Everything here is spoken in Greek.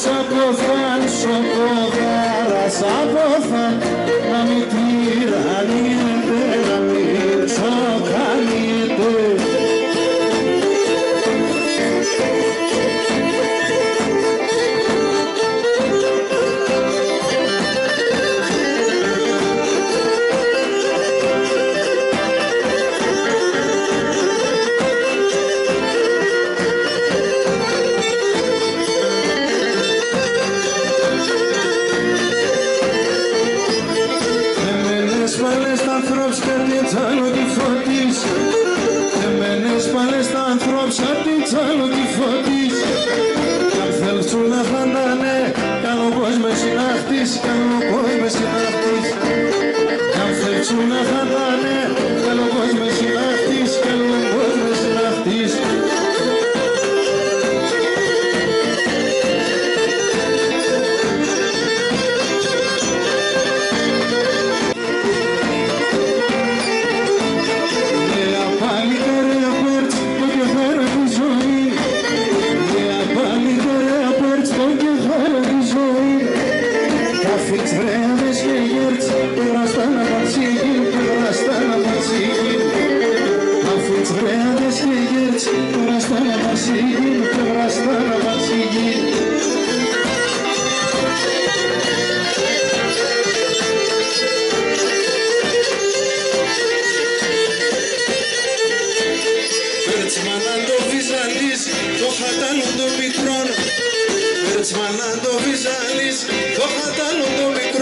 σαπόθαν, σοκογάρας απόθαν, να μην τυραννιέται, να μην τσοκανιέται. Πάλες τα ανθρώπς και την τσάλο τη φωτής. Εμένες πάλες τα ανθρώπς και την τσάλο τη φωτής. Κι αν θέλεις σου να φαντάνε, κάνω πως με συναχτείς, κάνω πως με συναχτείς. Κι αν θέλεις σου να φαντάνε, κάνω πως με συναχτείς, κάνω πως με συναχτείς. Φιξρέμες και γέρτς, περάστα να πατσίγιν, περάστα να πατσίγιν. Φιξρέμες και γέρτς, περάστα να πατσίγιν, περάστα να πατσίγιν. Περτσμανάν το βυζαλής, το χατάνον το μικρόν. Περτσμανάν το βυζαλής, το χατάνον το μικρόν.